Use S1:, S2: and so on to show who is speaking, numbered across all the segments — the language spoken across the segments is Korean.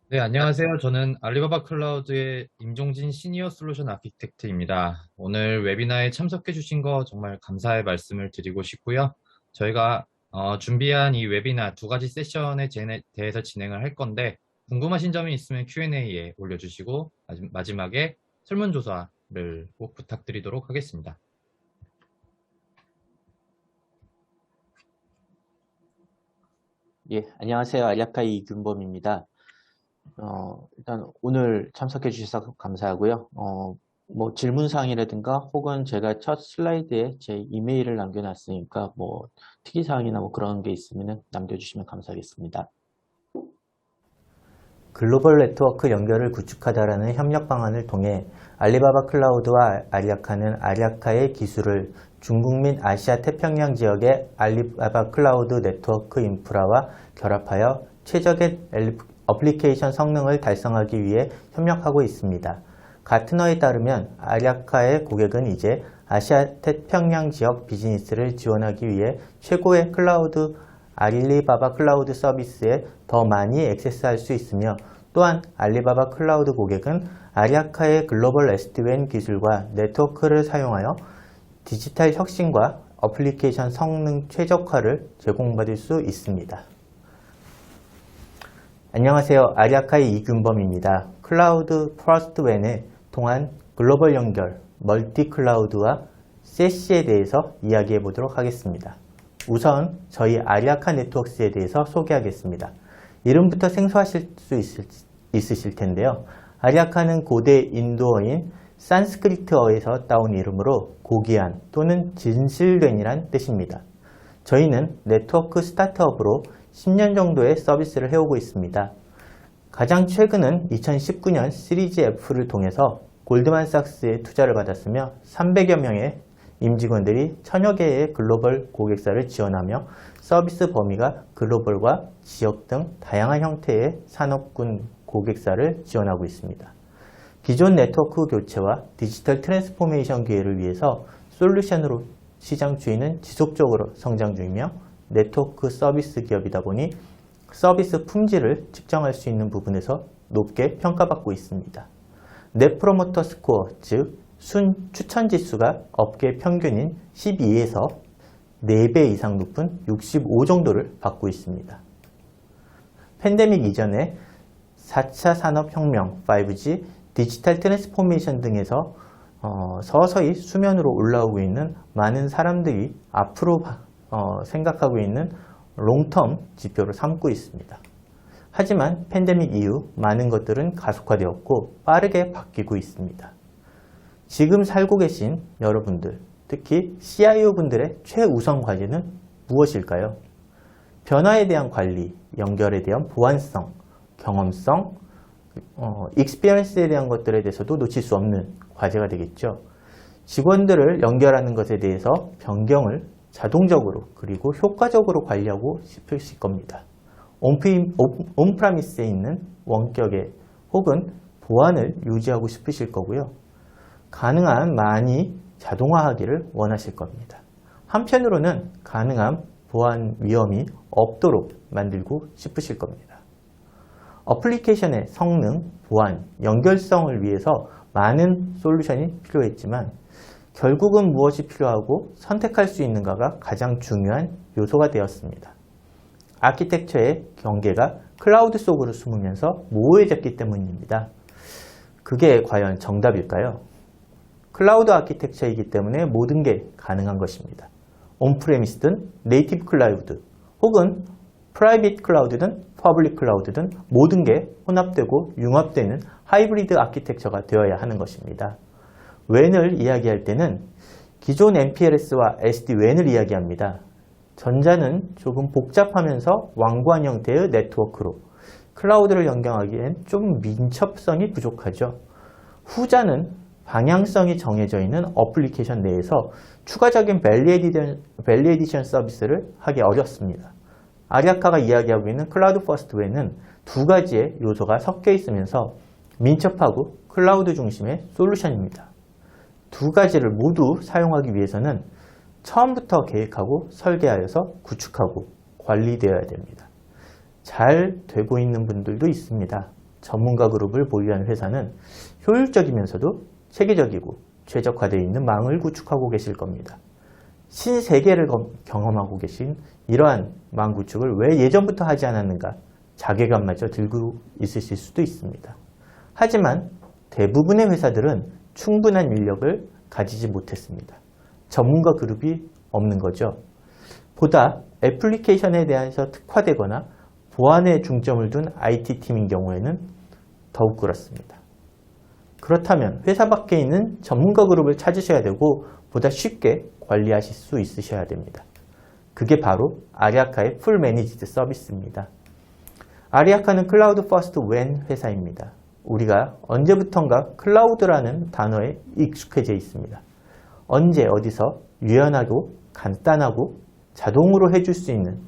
S1: 네, 안녕하세요. 저는 알리바바 클라우드의 임종진 시니어 솔루션 아키텍트입니다. 오늘 웨비나에 참석해 주신 거 정말 감사의 말씀을 드리고 싶고요. 저희가 준비한 이 웨비나 두 가지 세션에 대해서 진행을 할 건데 궁금하신 점이 있으면 Q&A에 올려주시고 마지막에 설문조사를 꼭 부탁드리도록 하겠습니다.
S2: 예, 안녕하세요. 알약카이 이균범입니다. 일단 오늘 참석해 주셔서 감사하고요. 질문사항이라든가 혹은 제가 첫 슬라이드에 제 이메일을 남겨놨으니까 특이사항이나 그런 게 있으면 남겨주시면 감사하겠습니다.
S3: 글로벌 네트워크 연결을 구축하다라는 협력 방안을 통해 알리바바 클라우드와 아리아카는 아리아카의 기술을 중국 및 아시아 태평양 지역의 알리바바 클라우드 네트워크 인프라와 결합하여 최적의 어플리케이션 성능을 달성하기 위해 협력하고 있습니다. 가트너에 따르면 아리아카의 고객은 이제 아시아 태평양 지역 비즈니스를 지원하기 위해 최고의 클라우드 알리바바 클라우드 서비스에 더 많이 액세스할 수 있으며, 또한 알리바바 클라우드 고객은 아리아카의 글로벌 SD-WAN 기술과 네트워크를 사용하여 디지털 혁신과 어플리케이션 성능 최적화를 제공받을 수 있습니다. 안녕하세요. 아리아카의 이균범입니다. 클라우드 퍼스트 웬을 통한 글로벌 연결, 멀티 클라우드와 세시에 대해서 이야기해 보도록 하겠습니다. 우선 저희 아리아카 네트워크스에 대해서 소개하겠습니다. 이름부터 생소하실 수 있으실 텐데요. 아리아카는 고대 인도어인 산스크리트어에서 따온 이름으로 고귀한 또는 진실된이란 뜻입니다. 저희는 네트워크 스타트업으로 10년 정도의 서비스를 해오고 있습니다. 가장 최근은 2019년 시리즈 F를 통해서 골드만삭스의 투자를 받았으며 300여 명의 임직원들이 1000여 개의 글로벌 고객사를 지원하며 서비스 범위가 글로벌과 지역 등 다양한 형태의 산업군 고객사를 지원하고 있습니다. 기존 네트워크 교체와 디지털 트랜스포메이션 기회를 위해서 솔루션으로 시장 주인은 지속적으로 성장 중이며, 네트워크 서비스 기업이다 보니 서비스 품질을 측정할 수 있는 부분에서 높게 평가받고 있습니다. 넷 프로모터 스코어, 즉 순 추천 지수가 업계 평균인 12에서 4배 이상 높은 65 정도를 받고 있습니다. 팬데믹 이전에 4차 산업혁명, 5G, 디지털 트랜스포메이션 등에서 서서히 수면으로 올라오고 있는 많은 사람들이 앞으로 생각하고 있는 롱텀 지표로 삼고 있습니다. 하지만 팬데믹 이후 많은 것들은 가속화되었고 빠르게 바뀌고 있습니다. 지금 살고 계신 여러분들, 특히 CIO분들의 최우선 과제는 무엇일까요? 변화에 대한 관리, 연결에 대한 보안성, 경험성, 익스피리언스에 대한 것들에 대해서도 놓칠 수 없는 과제가 되겠죠. 직원들을 연결하는 것에 대해서 변경을 자동적으로 그리고 효과적으로 관리하고 싶으실 겁니다. 온프라미스에 있는 원격에 혹은 보안을 유지하고 싶으실 거고요. 가능한 많이 자동화하기를 원하실 겁니다. 한편으로는 가능한 보안 위험이 없도록 만들고 싶으실 겁니다. 어플리케이션의 성능, 보안, 연결성을 위해서 많은 솔루션이 필요했지만 결국은 무엇이 필요하고 선택할 수 있는가가 가장 중요한 요소가 되었습니다. 아키텍처의 경계가 클라우드 속으로 숨으면서 모호해졌기 때문입니다. 그게 과연 정답일까요? 클라우드 아키텍처이기 때문에 모든 게 가능한 것입니다. 온프레미스든 네이티브 클라우드 혹은 프라이빗 클라우드든 퍼블릭 클라우드든 모든 게 혼합되고 융합되는 하이브리드 아키텍처가 되어야 하는 것입니다. 웬을 이야기할 때는 기존 MPLS와 SD-WAN을 이야기합니다. 전자는 조금 복잡하면서 완고한 형태의 네트워크로 클라우드를 연결하기엔 좀 민첩성이 부족하죠. 후자는 방향성이 정해져 있는 어플리케이션 내에서 추가적인 밸류 에디션 서비스를 하기 어렵습니다. 아리아카가 이야기하고 있는 클라우드 퍼스트 웨이는 두 가지의 요소가 섞여 있으면서 민첩하고 클라우드 중심의 솔루션입니다. 두 가지를 모두 사용하기 위해서는 처음부터 계획하고 설계하여서 구축하고 관리되어야 됩니다. 잘 되고 있는 분들도 있습니다. 전문가 그룹을 보유한 회사는 효율적이면서도 체계적이고 최적화되어 있는 망을 구축하고 계실 겁니다. 신세계를 경험하고 계신 이러한 망 구축을 왜 예전부터 하지 않았는가 자괴감마저 들고 있으실 수도 있습니다. 하지만 대부분의 회사들은 충분한 인력을 가지지 못했습니다. 전문가 그룹이 없는 거죠. 보다 애플리케이션에 대해서 특화되거나 보안에 중점을 둔 IT팀인 경우에는 더욱 그렇습니다. 그렇다면 회사 밖에 있는 전문가 그룹을 찾으셔야 되고 보다 쉽게 관리하실 수 있으셔야 됩니다. 그게 바로 아리아카의 풀 매니지드 서비스입니다. 아리아카는 클라우드 퍼스트 웬 회사입니다. 우리가 언제부턴가 클라우드라는 단어에 익숙해져 있습니다. 언제 어디서 유연하고 간단하고 자동으로 해줄 수 있는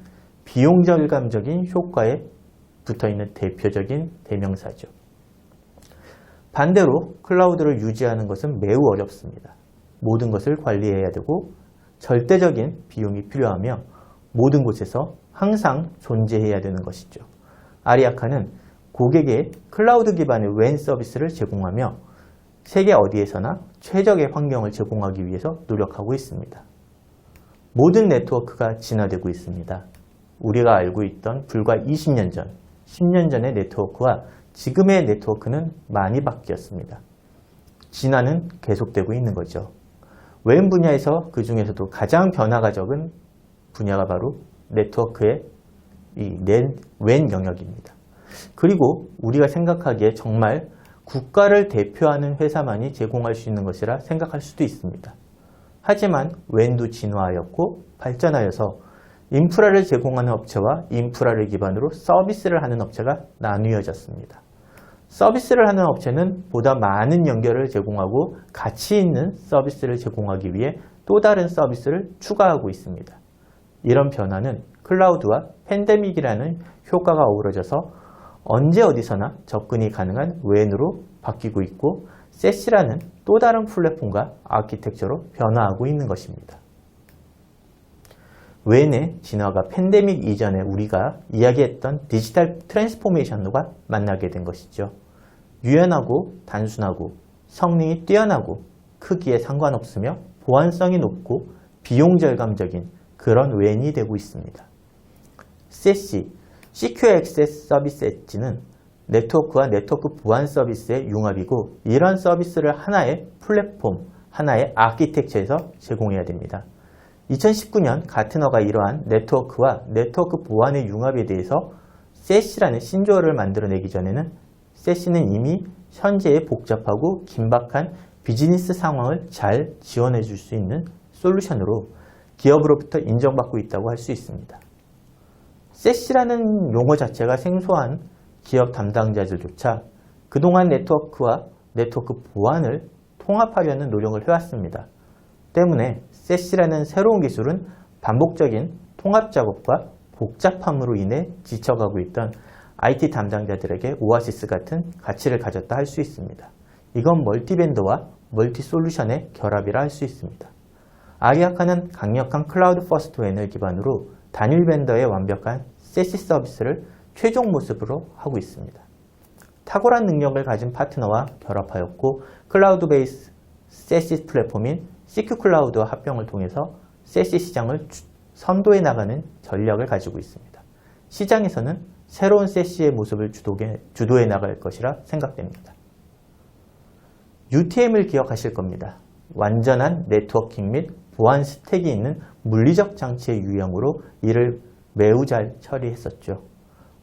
S3: 비용 절감적인 효과에 붙어있는 대표적인 대명사죠. 반대로 클라우드를 유지하는 것은 매우 어렵습니다. 모든 것을 관리해야 되고 절대적인 비용이 필요하며 모든 곳에서 항상 존재해야 되는 것이죠. 아리아카는 고객에 클라우드 기반의 웬 서비스를 제공하며 세계 어디에서나 최적의 환경을 제공하기 위해서 노력하고 있습니다. 모든 네트워크가 진화되고 있습니다. 우리가 알고 있던 불과 20년 전, 10년 전의 네트워크와 지금의 네트워크는 많이 바뀌었습니다. 진화는 계속되고 있는 거죠. 웬 분야에서 그 중에서도 가장 변화가 적은 분야가 바로 네트워크의 웬 영역입니다. 그리고 우리가 생각하기에 정말 국가를 대표하는 회사만이 제공할 수 있는 것이라 생각할 수도 있습니다. 하지만 웬도 진화하였고 발전하여서 인프라를 제공하는 업체와 인프라를 기반으로 서비스를 하는 업체가 나뉘어졌습니다. 서비스를 하는 업체는 보다 많은 연결을 제공하고 가치 있는 서비스를 제공하기 위해 또 다른 서비스를 추가하고 있습니다. 이런 변화는 클라우드와 팬데믹이라는 효과가 어우러져서 언제 어디서나 접근이 가능한 웬으로 바뀌고 있고 세시라는 또 다른 플랫폼과 아키텍처로 변화하고 있는 것입니다. 웬의 진화가 팬데믹 이전에 우리가 이야기했던 디지털 트랜스포메이션과 만나게 된 것이죠. 유연하고 단순하고 성능이 뛰어나고 크기에 상관없으며 보안성이 높고 비용 절감적인 그런 웬이 되고 있습니다. 세시, Secure Access Service 엣지는 네트워크와 네트워크 보안 서비스의 융합이고 이런 서비스를 하나의 플랫폼, 하나의 아키텍처에서 제공해야 됩니다. 2019년 가트너가 이러한 네트워크와 네트워크 보안의 융합에 대해서 세시라는 신조어를 만들어내기 전에는 세시는 이미 현재의 복잡하고 긴박한 비즈니스 상황을 잘 지원해 줄 수 있는 솔루션으로 기업으로부터 인정받고 있다고 할 수 있습니다. 세시라는 용어 자체가 생소한 기업 담당자들조차 그동안 네트워크와 네트워크 보안을 통합하려는 노력을 해왔습니다. 때문에 세시라는 새로운 기술은 반복적인 통합 작업과 복잡함으로 인해 지쳐가고 있던 IT 담당자들에게 오아시스 같은 가치를 가졌다 할 수 있습니다. 이건 멀티벤더와 멀티솔루션의 결합이라 할 수 있습니다. 아리아카는 강력한 클라우드 퍼스트 웬을 기반으로 단일 벤더의 완벽한 세시 서비스를 최종 모습으로 하고 있습니다. 탁월한 능력을 가진 파트너와 결합하였고 클라우드 베이스 세시 플랫폼인 시큐클라우드와 합병을 통해서 세시 시장을 선도해 나가는 전략을 가지고 있습니다. 시장에서는 새로운 세시의 모습을 주도해 나갈 것이라 생각됩니다. UTM을 기억하실 겁니다. 완전한 네트워킹 및 보안 스택이 있는 물리적 장치의 유형으로 이를 매우 잘 처리했었죠.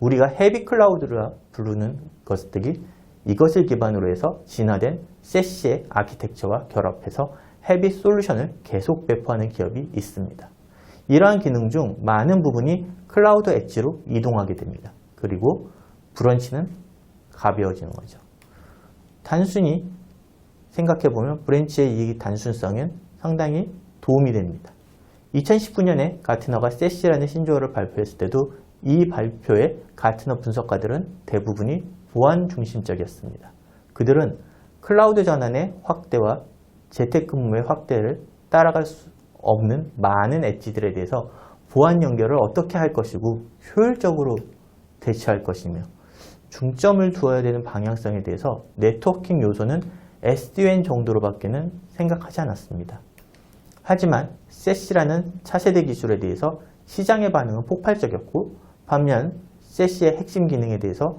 S3: 우리가 헤비 클라우드라 부르는 것들이 이것을 기반으로 해서 진화된 세시의 아키텍처와 결합해서 헤비 솔루션을 계속 배포하는 기업이 있습니다. 이러한 기능 중 많은 부분이 클라우드 엣지로 이동하게 됩니다. 그리고 브런치는 가벼워지는 거죠. 단순히 생각해보면 브런치의 이 단순성은 상당히 도움이 됩니다. 2019년에 가트너가 세시라는 신조어를 발표했을 때도 이 발표의 가트너 분석가들은 대부분이 보안 중심적이었습니다. 그들은 클라우드 전환의 확대와 재택근무의 확대를 따라갈 수 없는 많은 엣지들에 대해서 보안 연결을 어떻게 할 것이고 효율적으로 대처할 것이며 중점을 두어야 되는 방향성에 대해서 네트워킹 요소는 SD-WAN 정도로밖에는 생각하지 않았습니다. 하지만 SASE라는 차세대 기술에 대해서 시장의 반응은 폭발적이었고, 반면 SASE의 핵심 기능에 대해서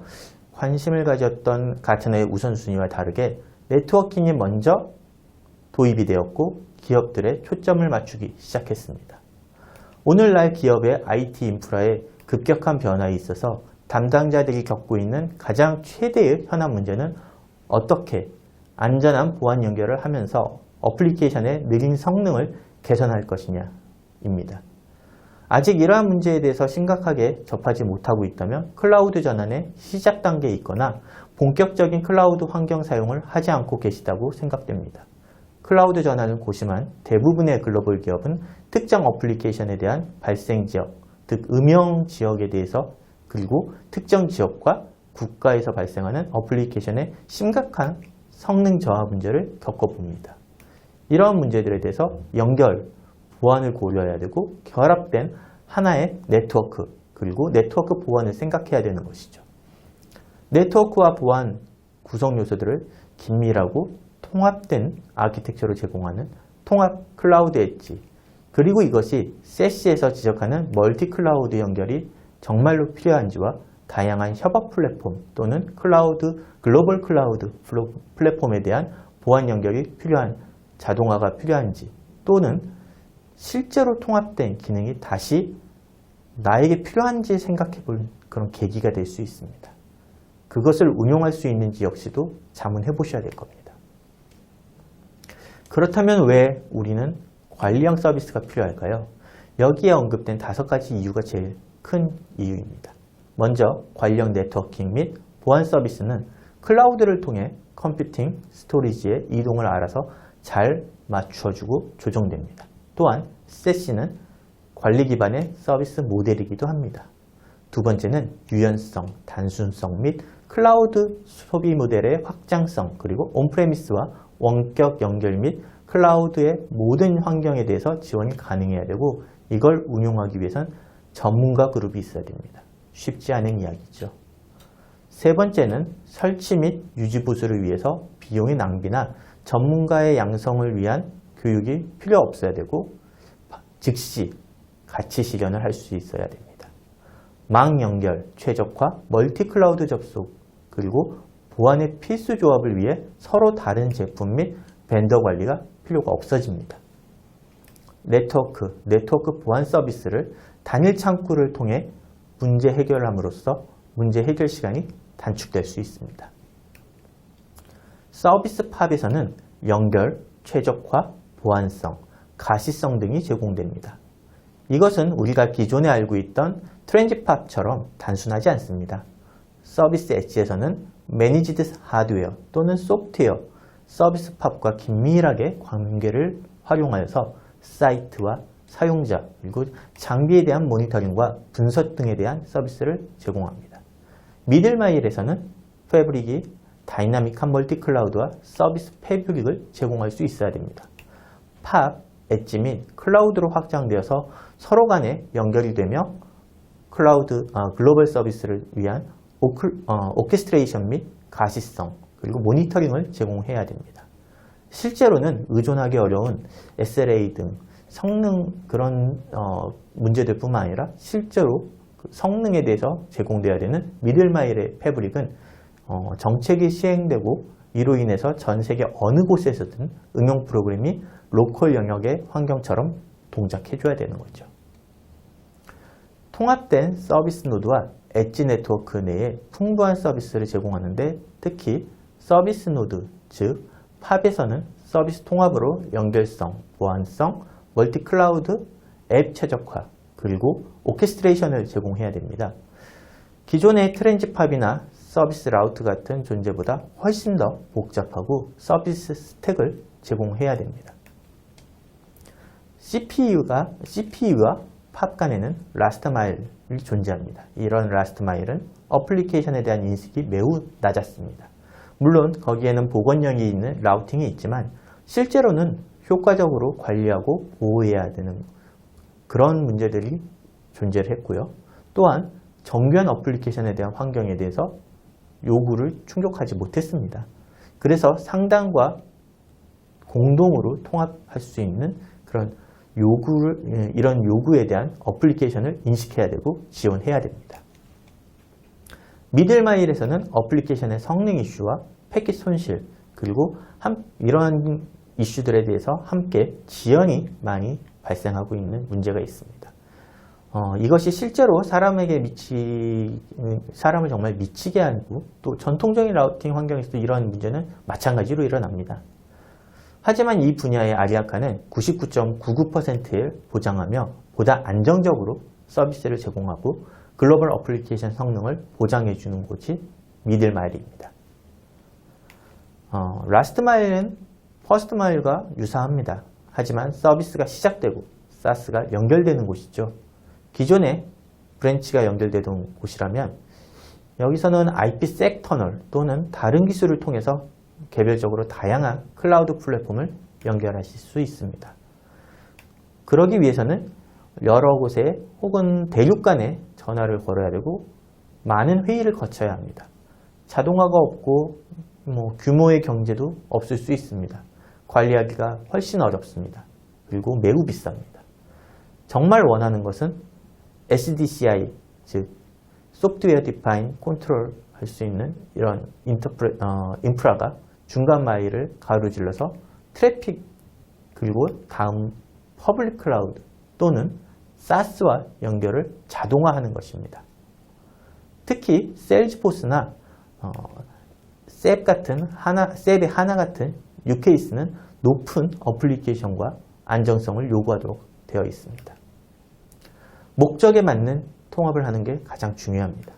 S3: 관심을 가졌던 가트너의 우선순위와 다르게 네트워킹이 먼저 도입이 되었고 기업들의 초점을 맞추기 시작했습니다. 오늘날 기업의 IT 인프라에 급격한 변화에 있어서 담당자들이 겪고 있는 가장 최대의 현안 문제는 어떻게 안전한 보안 연결을 하면서 어플리케이션의 느린 성능을 개선할 것이냐입니다. 아직 이러한 문제에 대해서 심각하게 접하지 못하고 있다면 클라우드 전환의 시작 단계에 있거나 본격적인 클라우드 환경 사용을 하지 않고 계시다고 생각됩니다. 클라우드 전환을 고심한 대부분의 글로벌 기업은 특정 어플리케이션에 대한 발생 지역, 즉 음영 지역에 대해서, 그리고 특정 지역과 국가에서 발생하는 어플리케이션의 심각한 성능 저하 문제를 겪어봅니다. 이러한 문제들에 대해서 연결, 보안을 고려해야 되고 결합된 하나의 네트워크, 그리고 네트워크 보안을 생각해야 되는 것이죠. 네트워크와 보안 구성 요소들을 긴밀하고 통합된 아키텍처로 제공하는 통합 클라우드 엣지, 그리고 이것이 SASE에서 지적하는 멀티 클라우드 연결이 정말로 필요한지와 다양한 협업 플랫폼 또는 글로벌 클라우드 플랫폼에 대한 보안 연결이 필요한 자동화가 필요한지, 또는 실제로 통합된 기능이 다시 나에게 필요한지 생각해 볼 그런 계기가 될 수 있습니다. 그것을 운용할 수 있는지 역시도 자문해 보셔야 될 겁니다. 그렇다면 왜 우리는 관리형 서비스가 필요할까요? 여기에 언급된 5가지 이유가 제일 큰 이유입니다. 먼저 관리형 네트워킹 및 보안 서비스는 클라우드를 통해 컴퓨팅, 스토리지의 이동을 알아서 잘 맞춰주고 조정됩니다. 또한 SASE는 관리 기반의 서비스 모델이기도 합니다. 두 번째는 유연성, 단순성 및 클라우드 소비 모델의 확장성, 그리고 온프레미스와 원격 연결 및 클라우드의 모든 환경에 대해서 지원이 가능해야 되고, 이걸 운용하기 위해선 전문가 그룹이 있어야 됩니다. 쉽지 않은 이야기죠. 세 번째는 설치 및 유지 보수를 위해서 비용의 낭비나 전문가의 양성을 위한 교육이 필요 없어야 되고, 즉시 같이 실현을 할 수 있어야 됩니다. 망 연결, 최적화, 멀티 클라우드 접속, 그리고 보안의 필수 조합을 위해 서로 다른 제품 및 벤더 관리가 필요가 없어집니다. 네트워크 보안 서비스를 단일 창구를 통해 문제 해결함으로써 문제 해결 시간이 단축될 수 있습니다. 서비스 팝에서는 연결, 최적화, 보안성, 가시성 등이 제공됩니다. 이것은 우리가 기존에 알고 있던 트랜지팝처럼 단순하지 않습니다. 서비스 엣지에서는 매니지드 하드웨어 또는 소프트웨어, 서비스 팝과 긴밀하게 관계를 활용하여서 사이트와 사용자, 그리고 장비에 대한 모니터링과 분석 등에 대한 서비스를 제공합니다. 미들마일에서는 패브릭이 다이나믹한 멀티 클라우드와 서비스 패브릭을 제공할 수 있어야 됩니다. 팝, 엣지 및 클라우드로 확장되어서 서로 간에 연결이 되며 글로벌 서비스를 위한 오케스트레이션 및 가시성, 그리고 모니터링을 제공해야 됩니다. 실제로는 의존하기 어려운 SLA 등 성능 그런 문제들 뿐만 아니라 실제로 성능에 대해서 제공되어야 되는 미들마일의 패브릭은 정책이 시행되고 이로 인해서 전 세계 어느 곳에서든 응용 프로그램이 로컬 영역의 환경처럼 동작해줘야 되는 거죠. 통합된 서비스 노드와 엣지 네트워크 내에 풍부한 서비스를 제공하는데, 특히 서비스 노드, 즉 팝에서는 서비스 통합으로 연결성, 보안성, 멀티 클라우드, 앱 최적화, 그리고 오케스트레이션을 제공해야 됩니다. 기존의 트랜지팝이나 서비스 라우트 같은 존재보다 훨씬 더 복잡하고 서비스 스택을 제공해야 됩니다. CPU와 팝 간에는 라스트 마일이 존재합니다. 이런 라스트 마일은 어플리케이션에 대한 인식이 매우 낮았습니다. 물론 거기에는 복원형이 있는 라우팅이 있지만 실제로는 효과적으로 관리하고 보호해야 되는 그런 문제들이 존재를 했고요. 또한 정교한 어플리케이션에 대한 환경에 대해서 요구를 충족하지 못했습니다. 그래서 상단과 공동으로 통합할 수 있는 그런 이런 요구에 대한 어플리케이션을 인식해야 되고 지원해야 됩니다. 미들마일에서는 어플리케이션의 성능 이슈와 패킷 손실, 그리고 이러한 이슈들에 대해서 함께 지연이 많이 발생하고 있는 문제가 있습니다. 이것이 실제로 사람을 정말 미치게 하고 또 전통적인 라우팅 환경에서도 이러한 문제는 마찬가지로 일어납니다. 하지만 이 분야의 아리아카는 99.99%를 보장하며 보다 안정적으로 서비스를 제공하고 글로벌 어플리케이션 성능을 보장해주는 곳이 미들마일입니다. 라스트 마일은 퍼스트 마일과 유사합니다. 하지만 서비스가 시작되고 SaaS가 연결되는 곳이죠. 기존에 브랜치가 연결되던 곳이라면 여기서는 IPsec 터널 또는 다른 기술을 통해서 개별적으로 다양한 클라우드 플랫폼을 연결하실 수 있습니다. 그러기 위해서는 여러 곳에 혹은 대륙 간에 전화를 걸어야 되고 많은 회의를 거쳐야 합니다. 자동화가 없고 규모의 경제도 없을 수 있습니다. 관리하기가 훨씬 어렵습니다. 그리고 매우 비쌉니다. 정말 원하는 것은 SDCI, 즉 소프트웨어 디파인 컨트롤 할 수 있는 이런 인프라가 중간 마일을 가로질러서 트래픽 그리고 다음 퍼블릭 클라우드 또는 SaaS와 연결을 자동화하는 것입니다. 특히 세일즈포스나 셉의 하나 같은 유케이스는 높은 어플리케이션과 안정성을 요구하도록 되어 있습니다. 목적에 맞는 통합을 하는 게 가장 중요합니다.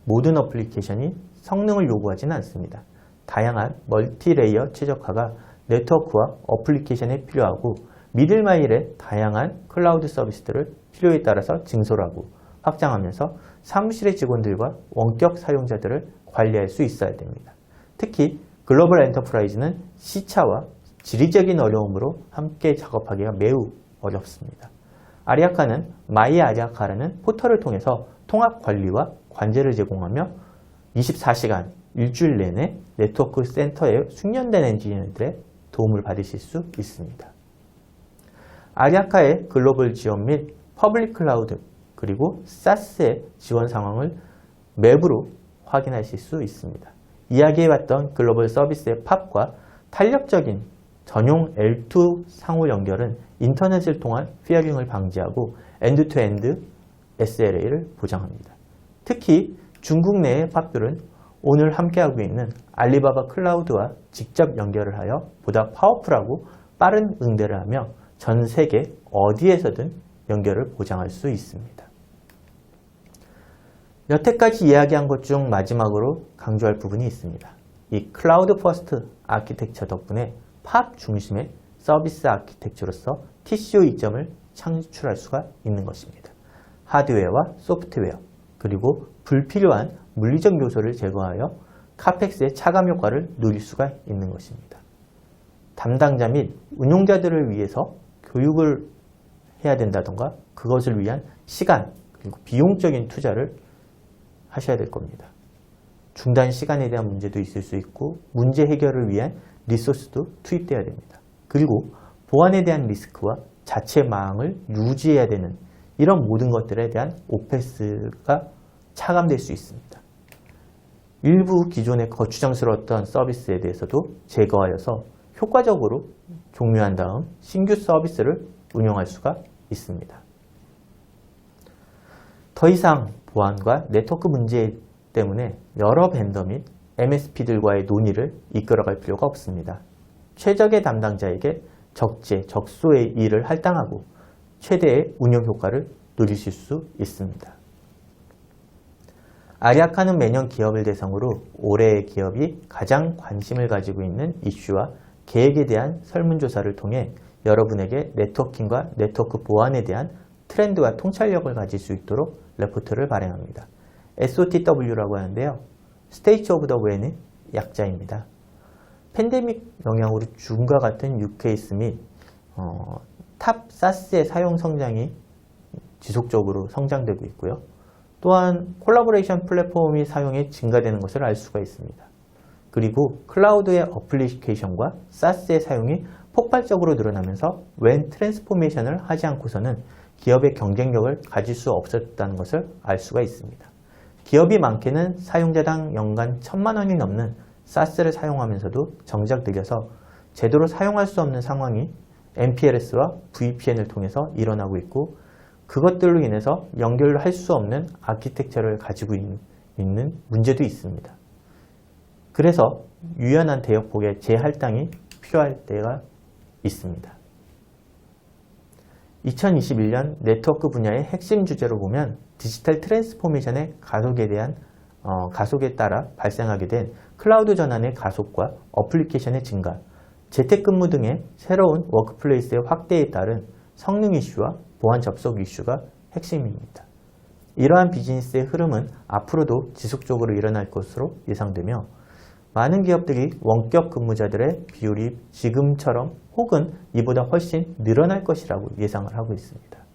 S3: 모든 어플리케이션이 성능을 요구하지는 않습니다. 다양한 멀티레이어 최적화가 네트워크와 어플리케이션에 필요하고 미들마일의 다양한 클라우드 서비스들을 필요에 따라서 증설하고 확장하면서 사무실의 직원들과 원격 사용자들을 관리할 수 있어야 됩니다. 특히 글로벌 엔터프라이즈는 시차와 지리적인 어려움으로 함께 작업하기가 매우 어렵습니다. 아리아카는 마이 아리아카라는 포털을 통해서 통합 관리와 관제를 제공하며 24시간 일주일 내내 네트워크 센터에 숙련된 엔지니어들의 도움을 받으실 수 있습니다. 아리아카의 글로벌 지원 및 퍼블릭 클라우드 그리고 SaaS의 지원 상황을 맵으로 확인하실 수 있습니다. 이야기해봤던 글로벌 서비스의 팝과 탄력적인 전용 L2 상호 연결은 인터넷을 통한 피어링을 방지하고 엔드-투-엔드 SLA를 보장합니다. 특히 중국 내의 팝들은 오늘 함께하고 있는 알리바바 클라우드와 직접 연결을 하여 보다 파워풀하고 빠른 응대를 하며 전 세계 어디에서든 연결을 보장할 수 있습니다. 여태까지 이야기한 것 중 마지막으로 강조할 부분이 있습니다. 이 클라우드 퍼스트 아키텍처 덕분에 팝 중심의 서비스 아키텍처로서 TCO 이점을 창출할 수가 있는 것입니다. 하드웨어와 소프트웨어 그리고 불필요한 물리적 요소를 제거하여 카펙스의 차감 효과를 누릴 수가 있는 것입니다. 담당자 및 운용자들을 위해서 교육을 해야 된다던가 그것을 위한 시간 그리고 비용적인 투자를 하셔야 될 겁니다. 중단 시간에 대한 문제도 있을 수 있고 문제 해결을 위한 리소스도 투입돼야 됩니다. 그리고 보안에 대한 리스크와 자체 망을 유지해야 되는 이런 모든 것들에 대한 오페스가 차감될 수 있습니다. 일부 기존의 거추장스러웠던 서비스에 대해서도 제거하여서 효과적으로 종료한 다음 신규 서비스를 운영할 수가 있습니다. 더 이상 보안과 네트워크 문제 때문에 여러 벤더 및 MSP들과의 논의를 이끌어갈 필요가 없습니다. 최적의 담당자에게 적재, 적소의 일을 할당하고 최대의 운영 효과를 누리실 수 있습니다. 아리아카는 매년 기업을 대상으로 올해의 기업이 가장 관심을 가지고 있는 이슈와 계획에 대한 설문조사를 통해 여러분에게 네트워킹과 네트워크 보안에 대한 트렌드와 통찰력을 가질 수 있도록 레포트를 발행합니다. SOTW라고 하는데요. State of the Way의 약자입니다. 팬데믹 영향으로 줌과 같은 유케이스 및 탑 SaaS의 사용 성장이 지속적으로 성장되고 있고요. 또한 콜라보레이션 플랫폼이 사용이 증가되는 것을 알 수가 있습니다. 그리고 클라우드의 어플리케이션과 SaaS의 사용이 폭발적으로 늘어나면서 웬 트랜스포메이션을 하지 않고서는 기업의 경쟁력을 가질 수 없었다는 것을 알 수가 있습니다. 기업이 많게는 사용자당 연간 1,000만 원이 넘는 SaaS를 사용하면서도 정작 느려서 제대로 사용할 수 없는 상황이 MPLS와 VPN을 통해서 일어나고 있고, 그것들로 인해서 연결할 수 없는 아키텍처를 가지고 있는 문제도 있습니다. 그래서 유연한 대역폭의 재할당이 필요할 때가 있습니다. 2021년 네트워크 분야의 핵심 주제로 보면 디지털 트랜스포메이션의 가속에 따라 발생하게 된 클라우드 전환의 가속과 어플리케이션의 증가, 재택근무 등의 새로운 워크플레이스의 확대에 따른 성능 이슈와 보안 접속 이슈가 핵심입니다. 이러한 비즈니스의 흐름은 앞으로도 지속적으로 일어날 것으로 예상되며, 많은 기업들이 원격 근무자들의 비율이 지금처럼 혹은 이보다 훨씬 늘어날 것이라고 예상을 하고 있습니다.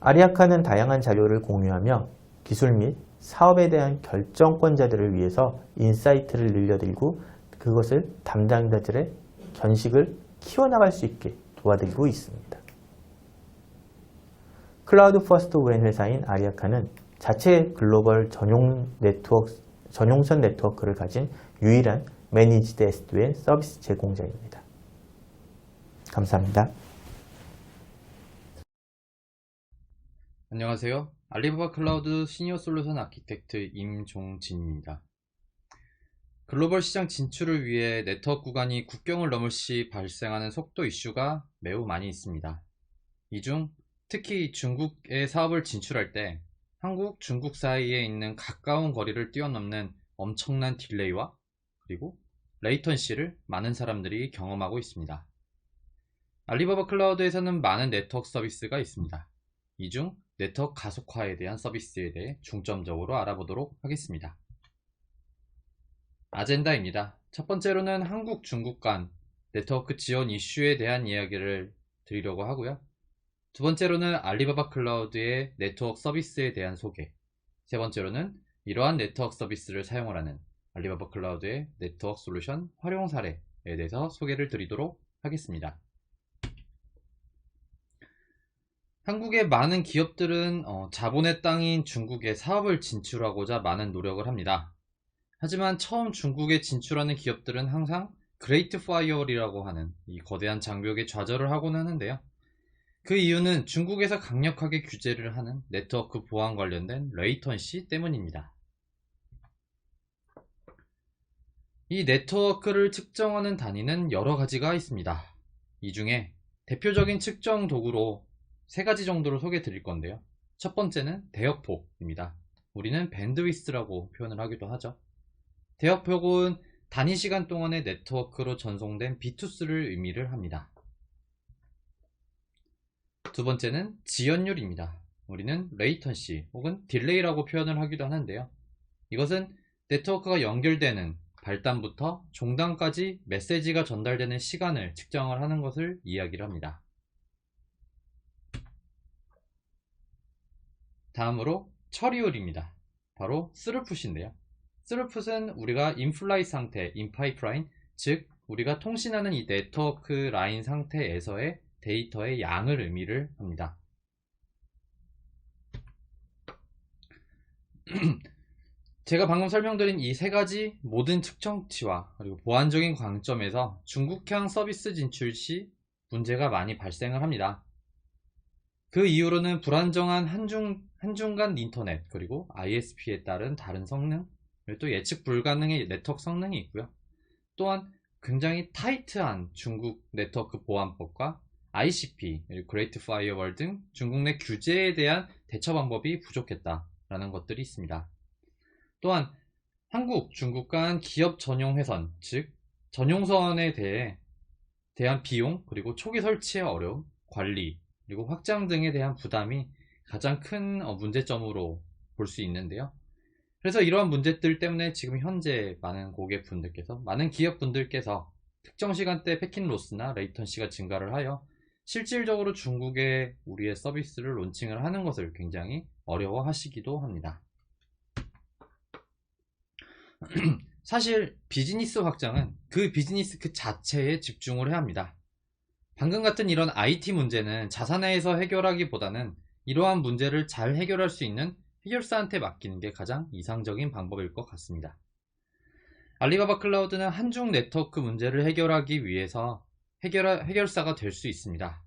S3: 아리아카는 다양한 자료를 공유하며 기술 및 사업에 대한 결정권자들을 위해서 인사이트를 늘려드리고 그것을 담당자들의 견식을 키워나갈 수 있게 도와드리고 있습니다. 클라우드 퍼스트 웬 회사인 아리아카는 자체 글로벌 전용선 네트워크를 가진 유일한 매니지드 SD-WAN 서비스 제공자입니다. 감사합니다.
S1: 안녕하세요. 알리바바 클라우드 시니어 솔루션 아키텍트 임종진입니다. 글로벌 시장 진출을 위해 네트워크 구간이 국경을 넘을 시 발생하는 속도 이슈가 매우 많이 있습니다. 이 중 특히 중국에 사업을 진출할 때 한국, 중국 사이에 있는 가까운 거리를 뛰어넘는 엄청난 딜레이와 그리고 레이턴시를 많은 사람들이 경험하고 있습니다. 알리바바 클라우드에서는 많은 네트워크 서비스가 있습니다. 이 중 네트워크 가속화에 대한 서비스에 대해 중점적으로 알아보도록 하겠습니다. 아젠다입니다. 첫 번째로는 한국, 중국 간 네트워크 지원 이슈에 대한 이야기를 드리려고 하고요. 두 번째로는 알리바바 클라우드의 네트워크 서비스에 대한 소개, 세 번째로는 이러한 네트워크 서비스를 사용을 하는 알리바바 클라우드의 네트워크 솔루션 활용 사례에 대해서 소개를 드리도록 하겠습니다. 한국의 많은 기업들은 자본의 땅인 중국에 사업을 진출하고자 많은 노력을 합니다. 하지만 처음 중국에 진출하는 기업들은 항상 그레이트 파이어월이라고 하는 이 거대한 장벽에 좌절을 하곤 하는데요. 그 이유는 중국에서 강력하게 규제를 하는 네트워크 보안 관련된 레이턴시 때문입니다. 이 네트워크를 측정하는 단위는 여러 가지가 있습니다. 이 중에 대표적인 측정 도구로 세 가지 정도를 소개해 드릴 건데요. 첫 번째는 대역폭입니다. 우리는 밴드위스라고 표현을 하기도 하죠. 대역폭은 단위 시간 동안의 네트워크로 전송된 비투스를 의미를 합니다. 두 번째는 지연율입니다. 우리는 레이턴시 혹은 딜레이라고 표현을 하기도 하는데요. 이것은 네트워크가 연결되는 발단부터 종단까지 메시지가 전달되는 시간을 측정을 하는 것을 이야기를 합니다. 다음으로 처리율입니다. 바로 스루풋인데요. 스루풋은 우리가 인플라이 상태, 인파이프라인, 즉 우리가 통신하는 이 네트워크 라인 상태에서의 데이터의 양을 의미를 합니다. 제가 방금 설명드린 이 세 가지 모든 측정치와 그리고 보안적인 관점에서 중국향 서비스 진출 시 문제가 많이 발생을 합니다. 그 이유로는 불안정한 한중간 인터넷 그리고 ISP에 따른 다른 성능, 그리고 또 예측 불가능의 네트워크 성능이 있고요. 또한 굉장히 타이트한 중국 네트워크 보안법과 ICP, 그레이트 파이어월 등 중국 내 규제에 대한 대처 방법이 부족했다라는 것들이 있습니다. 또한 한국, 중국 간 기업 전용 회선, 즉 전용선에 대한 비용, 그리고 초기 설치의 어려움, 관리, 그리고 확장 등에 대한 부담이 가장 큰 문제점으로 볼 수 있는데요. 그래서 이러한 문제들 때문에 지금 현재 많은 고객분들께서, 많은 기업분들께서 특정 시간대 패킷 로스나 레이턴시가 증가를 하여 실질적으로 중국에 우리의 서비스를 론칭을 하는 것을 굉장히 어려워하시기도 합니다. 사실 비즈니스 확장은 그 비즈니스 그 자체에 집중을 해야 합니다. 방금 같은 이런 IT 문제는 자사내에서 해결하기보다는 이러한 문제를 잘 해결할 수 있는 해결사한테 맡기는 게 가장 이상적인 방법일 것 같습니다. 알리바바 클라우드는 한중 네트워크 문제를 해결하기 위해서 해결사가 될 수 있습니다.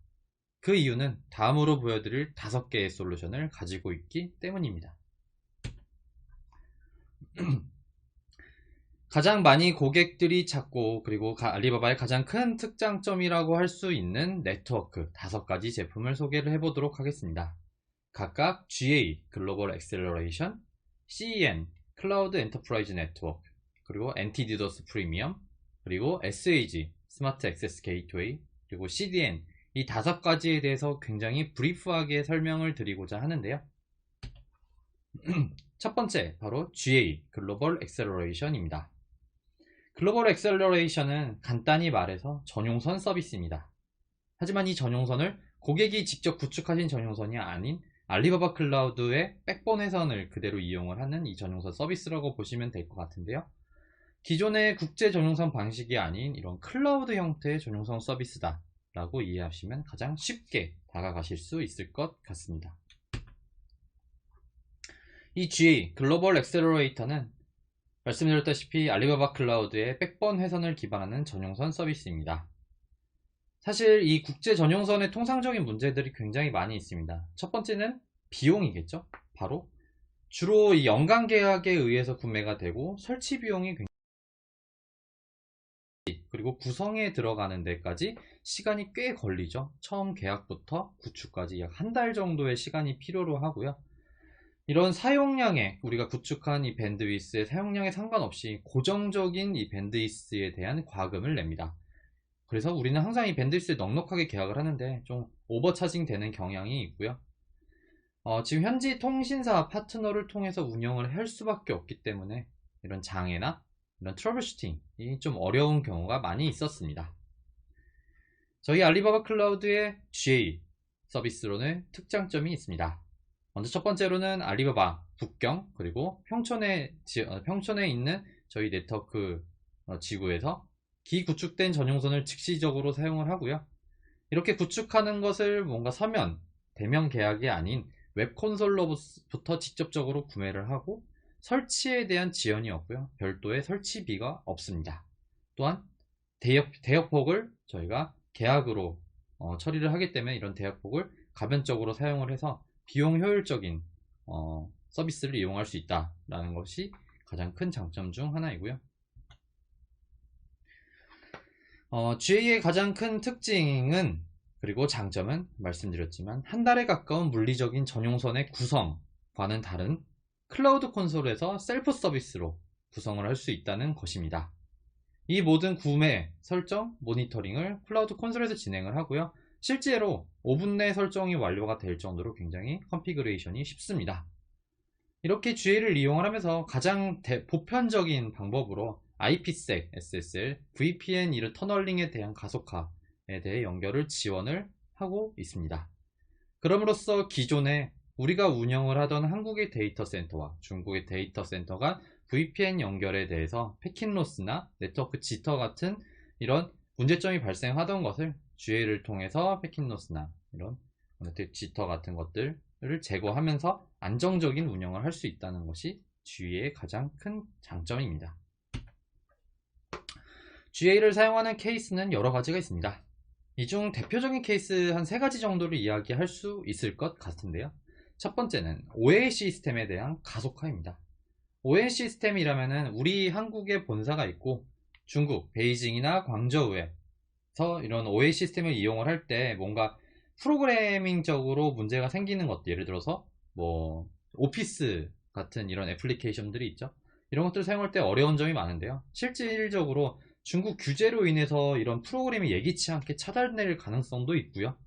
S1: 그 이유는 다음으로 보여드릴 5개의 솔루션을 가지고 있기 때문입니다. 가장 많이 고객들이 찾고 그리고 알리바바의 가장 큰 특장점이라고 할 수 있는 네트워크 5가지 제품을 소개를 해보도록 하겠습니다. 각각 GA, 글로벌 엑셀러레이션, CEN, 클라우드 엔터프라이즈 네트워크, 그리고 엔티디도스 프리미엄, 그리고 SAG, 스마트 액세스 게이트웨이, 그리고 CDN, 이 5가지에 대해서 굉장히 브리프하게 설명을 드리고자 하는데요. 첫 번째, 바로 GA, 글로벌 엑셀러레이션입니다. 글로벌 엑셀러레이션은 간단히 말해서 전용선 서비스입니다. 하지만 이 전용선을 고객이 직접 구축하신 전용선이 아닌 알리바바 클라우드의 백본 회선을 그대로 이용을 하는 이 전용선 서비스라고 보시면 될 것 같은데요. 기존의 국제 전용선 방식이 아닌 이런 클라우드 형태의 전용선 서비스다 라고 이해하시면 가장 쉽게 다가가실 수 있을 것 같습니다. 이 GA, 글로벌 엑셀러레이터는 말씀드렸다시피 알리바바 클라우드의 백본 회선을 기반하는 전용선 서비스입니다. 사실 이 국제 전용선의 통상적인 문제들이 굉장히 많이 있습니다. 첫 번째는 비용이겠죠. 바로 주로 이 연간 계약에 의해서 구매가 되고 설치 비용이 굉장히 그리고 구성에 들어가는 데까지 시간이 꽤 걸리죠. 처음 계약부터 구축까지 약 1달 정도의 시간이 필요로 하고요. 이런 사용량에 우리가 구축한 이 밴드위스의 사용량에 상관없이 고정적인 이 밴드위스에 대한 과금을 냅니다. 그래서 우리는 항상 이 밴드위스에 넉넉하게 계약을 하는데 좀 오버차징 되는 경향이 있고요. 지금 현지 통신사 파트너를 통해서 운영을 할 수밖에 없기 때문에 이런 장애나 이런 트러블 슈팅이 좀 어려운 경우가 많이 있었습니다. 저희 알리바바 클라우드의 GA 서비스로는 특장점이 있습니다. 먼저 첫 번째로는 알리바바 북경 그리고 평촌에 있는 저희 네트워크 지구에서 기구축된 전용선을 즉시적으로 사용을 하고요. 이렇게 구축하는 것을 뭔가 서면, 대면 계약이 아닌 웹 콘솔로부터 직접적으로 구매를 하고 설치에 대한 지연이 없고요. 별도의 설치비가 없습니다. 또한 대역폭을 저희가 계약으로 처리를 하기 때문에 이런 대역폭을 가변적으로 사용을 해서 비용 효율적인 서비스를 이용할 수 있다는 것이 가장 큰 장점 중 하나이고요. GA의 가장 큰 특징은 그리고 장점은 말씀드렸지만 1달에 가까운 물리적인 전용선의 구성과는 다른 클라우드 콘솔에서 셀프 서비스로 구성을 할 수 있다는 것입니다. 이 모든 구매, 설정, 모니터링을 클라우드 콘솔에서 진행을 하고요. 실제로 5분 내 설정이 완료가 될 정도로 굉장히 컨피그레이션이 쉽습니다. 이렇게 GA를 이용을 하면서 가장 보편적인 방법으로 IPsec, SSL, VPN 이런 터널링에 대한 가속화에 대해 연결을 지원을 하고 있습니다. 그럼으로써 기존에 우리가 운영을 하던 한국의 데이터 센터와 중국의 데이터 센터가 VPN 연결에 대해서 패킷 로스나 네트워크 지터 같은 이런 문제점이 발생하던 것을 GA를 통해서 패킷 로스나 이런 네트워크 지터 같은 것들을 제거하면서 안정적인 운영을 할 수 있다는 것이 GA의 가장 큰 장점입니다. GA를 사용하는 케이스는 여러 가지가 있습니다. 이 중 대표적인 케이스 한 3가지 정도를 이야기할 수 있을 것 같은데요. 첫 번째는 OA 시스템에 대한 가속화입니다. OA 시스템이라면은 우리 한국에 본사가 있고 중국, 베이징이나 광저우에서 이런 OA 시스템을 이용을 할 때 뭔가 프로그래밍적으로 문제가 생기는 것도 예를 들어서 뭐 오피스 같은 이런 애플리케이션들이 있죠. 이런 것들을 사용할 때 어려운 점이 많은데요. 실질적으로 중국 규제로 인해서 이런 프로그램이 예기치 않게 차단될 가능성도 있고요.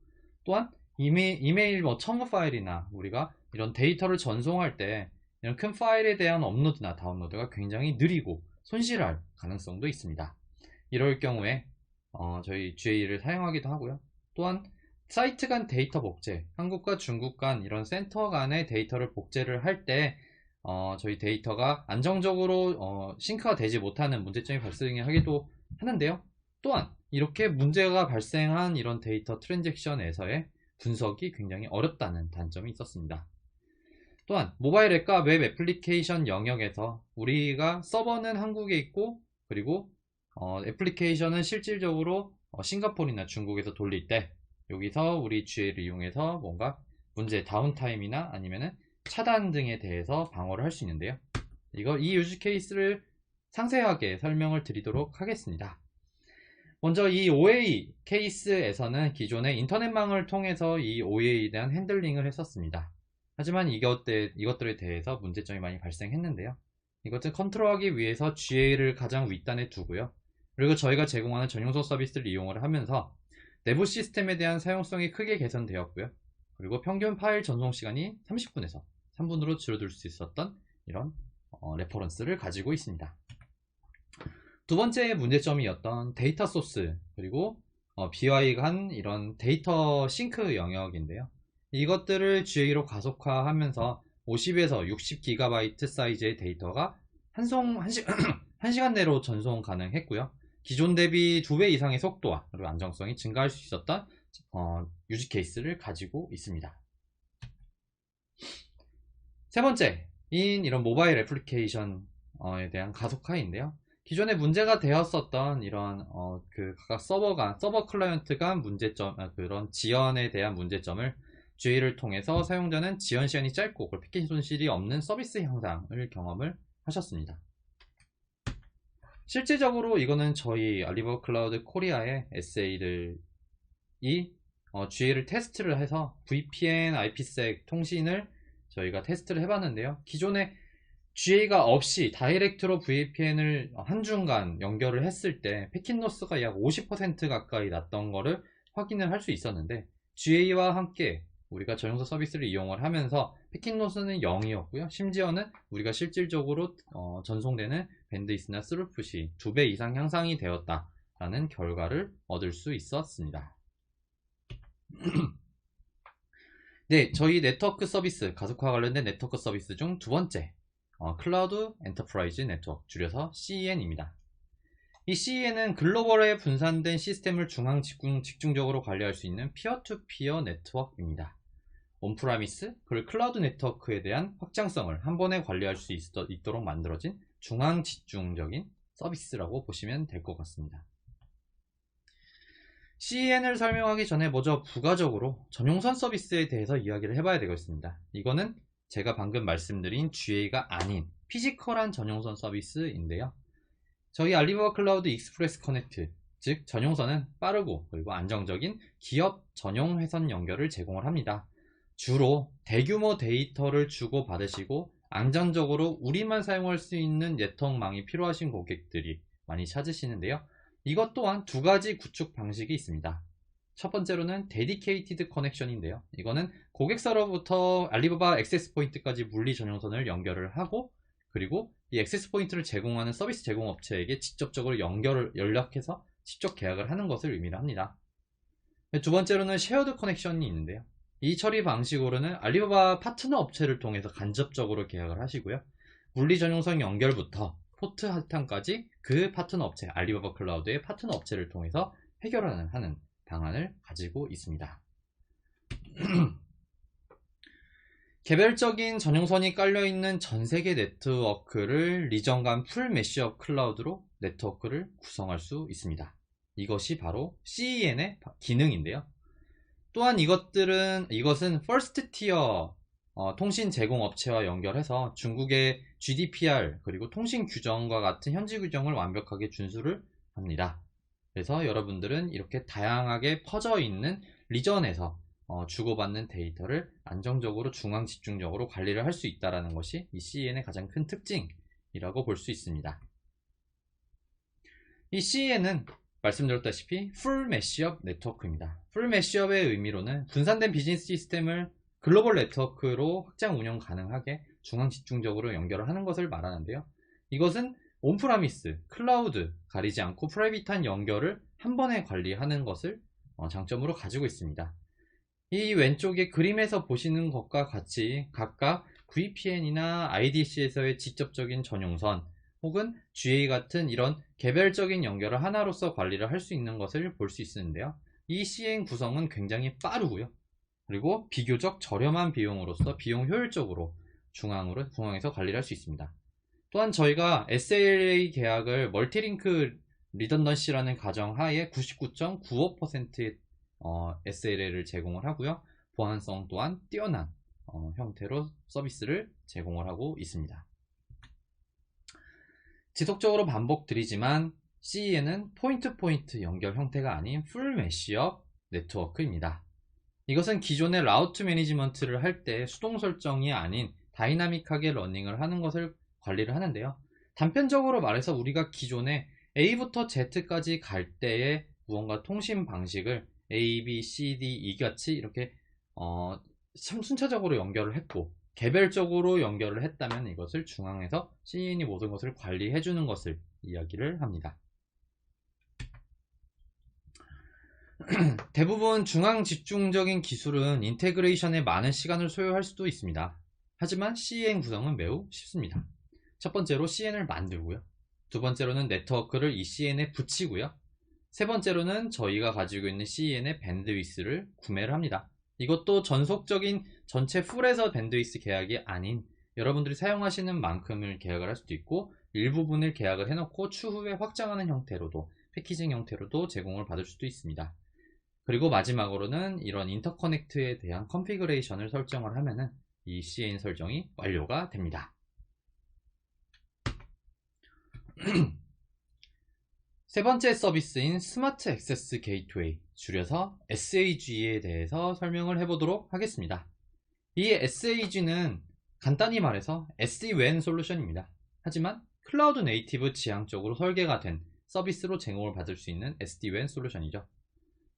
S1: 또한 이메일 첨부 파일이나 우리가 이런 데이터를 전송할 때 이런 큰 파일에 대한 업로드나 다운로드가 굉장히 느리고 손실할 가능성도 있습니다. 이럴 경우에 저희 GA를 사용하기도 하고요. 또한 사이트 간 데이터 복제, 한국과 중국 간 이런 센터 간의 데이터를 복제를 할 때 저희 데이터가 안정적으로 싱크가 되지 못하는 문제점이 발생하기도 하는데요. 또한 이렇게 문제가 발생한 이런 데이터 트랜잭션에서의 분석이 굉장히 어렵다는 단점이 있었습니다. 또한 모바일 앱과 웹 애플리케이션 영역에서 우리가 서버는 한국에 있고 그리고 애플리케이션은 실질적으로 싱가포르나 중국에서 돌릴 때 여기서 우리 GA를 이용해서 뭔가 문제 다운타임이나 아니면은 차단 등에 대해서 방어를 할 수 있는데요. 이 유즈 케이스를 상세하게 설명을 드리도록 하겠습니다. 먼저 이 OA 케이스에서는 기존의 인터넷망을 통해서 이 OA에 대한 핸들링을 했었습니다. 하지만 이것들에 대해서 문제점이 많이 발생했는데요. 이것을 컨트롤하기 위해서 GA를 가장 윗단에 두고요. 그리고 저희가 제공하는 전용소 서비스를 이용을 하면서 내부 시스템에 대한 사용성이 크게 개선되었고요. 그리고 평균 파일 전송 시간이 30분에서 3분으로 줄어들 수 있었던 이런 레퍼런스를 가지고 있습니다. 두 번째 문제점이었던 데이터 소스 그리고 BY 간 이런 데이터 싱크 영역인데요. 이것들을 GA로 가속화하면서 50에서 60GB 사이즈의 데이터가 1시간 내로 전송 가능했고요. 기존 대비 2배 이상의 속도와 그리고 안정성이 증가할 수 있었던 유즈 케이스를 가지고 있습니다. 세 번째인 이런 모바일 애플리케이션에 대한 가속화인데요. 기존에 문제가 되었었던 이런 각각 서버 클라이언트 간 문제점, 그런 지연에 대한 문제점을 GA를 통해서 사용자는 지연 시간이 짧고 패키지 손실이 없는 서비스 향상을 경험을 하셨습니다. 실질적으로 이거는 저희 알리바바 클라우드 코리아의 SA들이 GA를 테스트를 해서 VPN, IPsec 통신을 저희가 테스트를 해봤는데요. 기존에 GA가 없이 다이렉트로 VPN을 한 중간 연결을 했을 때 패킷 로스가 약 50% 가까이 났던 거를 확인을 할 수 있었는데 GA와 함께 우리가 전용소 서비스를 이용을 하면서 패킷 로스는 0이었고요. 심지어는 우리가 실질적으로 전송되는 밴드위스나 스루풋이 2배 이상 향상이 되었다라는 결과를 얻을 수 있었습니다. 네, 저희 네트워크 서비스, 가속화 관련된 네트워크 서비스 중 두 번째, 클라우드 엔터프라이즈 네트워크, 줄여서 CEN입니다. 이 CEN은 글로벌에 분산된 시스템을 집중적으로 관리할 수 있는 피어투피어 네트워크입니다. 온프라미스, 그리고 클라우드 네트워크에 대한 확장성을 한 번에 관리할 수 있도록 만들어진 중앙 집중적인 서비스라고 보시면 될 것 같습니다. CEN을 설명하기 전에 먼저 부가적으로 전용선 서비스에 대해서 이야기를 해봐야 되겠습니다. 이거는 제가 방금 말씀드린 GA가 아닌 피지컬한 전용선 서비스인데요. 저희 알리바바 클라우드 익스프레스 커넥트, 즉 전용선은 빠르고 그리고 안정적인 기업 전용 회선 연결을 제공을 합니다. 주로 대규모 데이터를 주고받으시고 안정적으로 우리만 사용할 수 있는 네트워크망이 필요하신 고객들이 많이 찾으시는데요. 이것 또한 두 가지 구축 방식이 있습니다. 첫 번째로는 데디케이티드 커넥션인데요. 이거는 고객사로부터 알리바바 액세스 포인트까지 물리 전용선을 연결을 하고 그리고 이 액세스 포인트를 제공하는 서비스 제공업체에게 직접적으로 연락해서 직접 계약을 하는 것을 의미를 합니다. 두 번째로는 쉐어드 커넥션이 있는데요. 이 처리 방식으로는 알리바바 파트너 업체를 통해서 간접적으로 계약을 하시고요. 물리 전용선 연결부터 포트 할당까지 그 파트너 업체, 알리바바 클라우드의 파트너 업체를 통해서 해결하는 방안을 가지고 있습니다. 개별적인 전용선이 깔려있는 전세계 네트워크를 리전 간 풀 메시업 클라우드로 네트워크를 구성할 수 있습니다. 이것이 바로 CEN의 기능인데요. 또한 이것은 퍼스트 티어 통신 제공 업체와 연결해서 중국의 GDPR 그리고 통신 규정과 같은 현지 규정을 완벽하게 준수를 합니다. 그래서 여러분들은 이렇게 다양하게 퍼져 있는 리전에서 주고받는 데이터를 안정적으로 중앙 집중적으로 관리를 할 수 있다는 것이 이 CEN의 가장 큰 특징이라고 볼 수 있습니다. 이 CEN은 말씀드렸다시피 풀 메시업 네트워크입니다. 풀 메시업의 의미로는 분산된 비즈니스 시스템을 글로벌 네트워크로 확장 운영 가능하게 중앙 집중적으로 연결을 하는 것을 말하는데요. 이것은 온프라미스, 클라우드 가리지 않고 프라이빗한 연결을 한 번에 관리하는 것을 장점으로 가지고 있습니다. 이 왼쪽에 그림에서 보시는 것과 같이 각각 VPN이나 IDC에서의 직접적인 전용선 혹은 GA 같은 이런 개별적인 연결을 하나로서 관리를 할 수 있는 것을 볼 수 있는데요. 이 CN 구성은 굉장히 빠르고요. 그리고 비교적 저렴한 비용으로서 비용 효율적으로 중앙에서 관리를 할 수 있습니다. 또한 저희가 SLA 계약을 멀티링크 리던던시라는 가정하에 99.95%의 SLA를 제공을 하고요. 보안성 또한 뛰어난 형태로 서비스를 제공을 하고 있습니다. 지속적으로 반복드리지만 CEN은 포인트 연결 형태가 아닌 풀 메쉬업 네트워크입니다. 이것은 기존의 라우트 매니지먼트를 할 때 수동 설정이 아닌 다이나믹하게 러닝을 하는 것을 관리를 하는데요. 단편적으로 말해서 우리가 기존에 A부터 Z까지 갈 때의 무언가 통신 방식을 A, B, C, D, E 같이 이렇게 순차적으로 연결을 했고 개별적으로 연결을 했다면 이것을 중앙에서 CN이 모든 것을 관리해 주는 것을 이야기를 합니다. 대부분 중앙 집중적인 기술은 인테그레이션에 많은 시간을 소요할 수도 있습니다. 하지만 CN 구성은 매우 쉽습니다. 첫 번째로 CN을 만들고요. 두 번째로는 네트워크를 이 CN에 붙이고요. 세 번째로는 저희가 가지고 있는 CN의 밴드위스를 구매를 합니다. 이것도 전속적인 전체 풀에서 밴드위스 계약이 아닌 여러분들이 사용하시는 만큼을 계약을 할 수도 있고 일부분을 계약을 해놓고 추후에 확장하는 형태로도 패키징 형태로도 제공을 받을 수도 있습니다. 그리고 마지막으로는 이런 인터커넥트에 대한 컨피그레이션을 설정을 하면은 이 CN 설정이 완료가 됩니다. 세 번째 서비스인 스마트 액세스 게이트웨이, 줄여서 SAG에 대해서 설명을 해보도록 하겠습니다. 이 SAG는 간단히 말해서 SD-WAN 솔루션입니다. 하지만 클라우드 네이티브 지향적으로 설계가 된 서비스로 제공을 받을 수 있는 SD-WAN 솔루션이죠.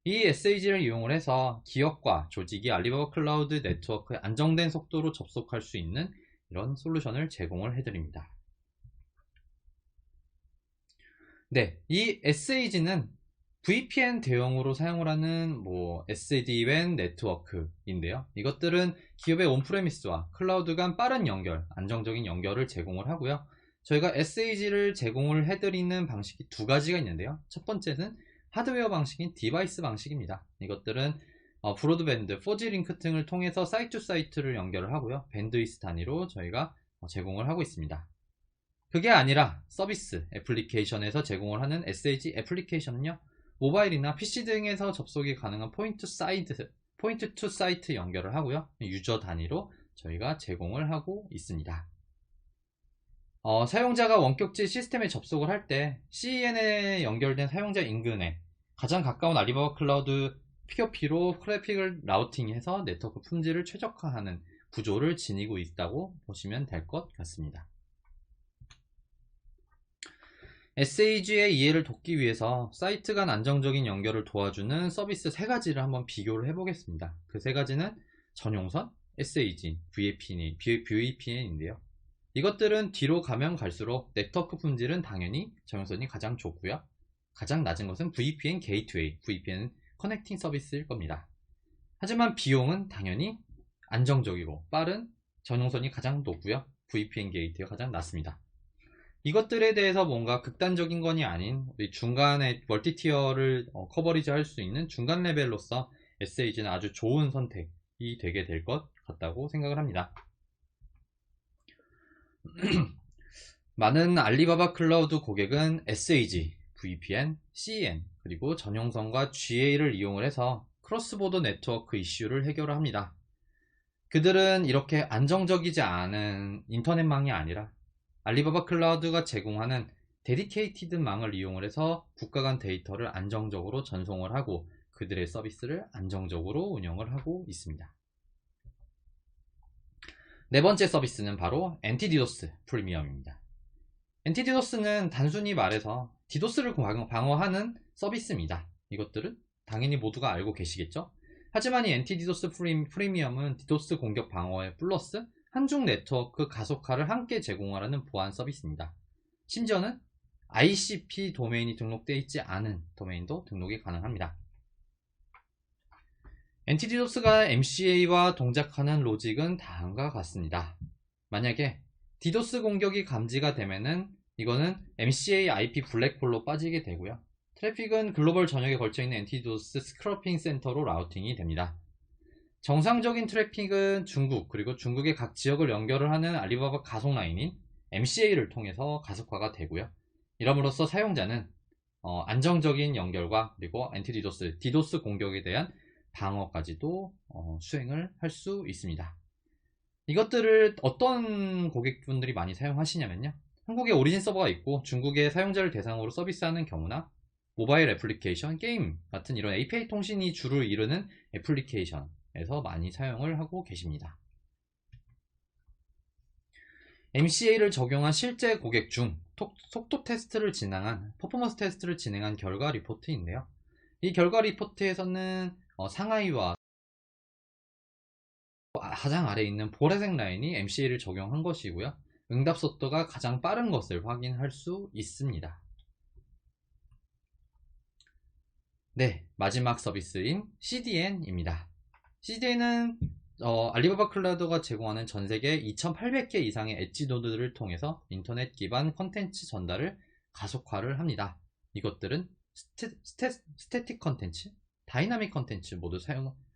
S1: 이 SAG를 이용을 해서 기업과 조직이 알리바바 클라우드 네트워크에 안정된 속도로 접속할 수 있는 이런 솔루션을 제공을 해드립니다. 네, 이 SAG는 VPN 대용으로 사용을 하는 SD-WAN 네트워크인데요. 이것들은 기업의 온프레미스와 클라우드 간 빠른 연결, 안정적인 연결을 제공을 하고요. 저희가 SAG를 제공을 해드리는 방식이 두 가지가 있는데요. 첫 번째는 하드웨어 방식인 디바이스 방식입니다. 이것들은 브로드밴드, 4G 링크 등을 통해서 사이트 투 사이트를 연결을 하고요. 밴드위스 단위로 저희가 제공을 하고 있습니다. 그게 아니라 서비스 애플리케이션에서 제공을 하는 SAG 애플리케이션은요, 모바일이나 PC 등에서 접속이 가능한 포인트 투 사이트 연결을 하고요. 유저 단위로 저희가 제공을 하고 있습니다. 사용자가 원격지 시스템에 접속을 할 때 CN에 연결된 사용자 인근에 가장 가까운 알리바바 클라우드 POP로 트래픽을 라우팅해서 네트워크 품질을 최적화하는 구조를 지니고 있다고 보시면 될 것 같습니다. SAG의 이해를 돕기 위해서 사이트 간 안정적인 연결을 도와주는 서비스 세 가지를 한번 비교를 해보겠습니다. 그 세 가지는 전용선, SAG, VPN인데요. 이것들은 뒤로 가면 갈수록 네트워크 품질은 당연히 전용선이 가장 좋고요. 가장 낮은 것은 VPN 게이트웨이, VPN 커넥팅 서비스일 겁니다. 하지만 비용은 당연히 안정적이고 빠른 전용선이 가장 높고요. VPN 게이트웨이가 가장 낮습니다. 이것들에 대해서 뭔가 극단적인 건이 아닌 중간에 멀티티어를 커버리지 할 수 있는 중간 레벨로서 SAG는 아주 좋은 선택이 되게 될 것 같다고 생각을 합니다. 많은 알리바바 클라우드 고객은 SAG, VPN, CN, 그리고 전용선과 GA를 이용을 해서 크로스보더 네트워크 이슈를 해결을 합니다. 그들은 이렇게 안정적이지 않은 인터넷망이 아니라 알리바바 클라우드가 제공하는 데디케이티드 망을 이용을 해서 국가 간 데이터를 안정적으로 전송을 하고 그들의 서비스를 안정적으로 운영을 하고 있습니다. 네 번째 서비스는 바로 엔티디도스 프리미엄입니다. 엔티디도스는 단순히 말해서 디도스를 방어하는 서비스입니다. 이것들은 당연히 모두가 알고 계시겠죠? 하지만 이 엔티디도스 프리미엄은 디도스 공격 방어에 플러스 한중 네트워크 가속화를 함께 제공하라는 보안 서비스입니다. 심지어는 ICP 도메인이 등록되어 있지 않은 도메인도 등록이 가능합니다. 엔티디도스가 MCA와 동작하는 로직은 다음과 같습니다. 만약에 디도스 공격이 감지가 되면은 이거는 MCA IP 블랙홀로 빠지게 되고요. 트래픽은 글로벌 전역에 걸쳐있는 엔티디도스 스크러핑 센터로 라우팅이 됩니다. 정상적인 트래픽은 중국 그리고 중국의 각 지역을 연결을 하는 알리바바 가속 라인인 MCA를 통해서 가속화가 되고요. 이럼으로써 사용자는 안정적인 연결과 그리고 엔티디도스, 디도스 공격에 대한 방어까지도 수행을 할 수 있습니다. 이것들을 어떤 고객분들이 많이 사용하시냐면요. 한국에 오리진 서버가 있고 중국의 사용자를 대상으로 서비스하는 경우나 모바일 애플리케이션, 게임 같은 이런 API 통신이 주를 이루는 애플리케이션에서 많이 사용을 하고 계십니다. MCA를 적용한 실제 고객 중 속도 테스트를 진행한, 퍼포먼스 테스트를 진행한 결과 리포트인데요. 이 결과 리포트에서는 상하이와 가장 아래에 있는 보라색 라인이 MCA를 적용한 것이고요. 응답 속도가 가장 빠른 것을 확인할 수 있습니다. 네, 마지막 서비스인 CDN입니다. CDN은 알리바바 클라우드가 제공하는 전세계 2800개 이상의 엣지 노드를 통해서 인터넷 기반 컨텐츠 전달을 가속화를 합니다. 이것들은 스태틱 컨텐츠, 다이나믹 컨텐츠 모두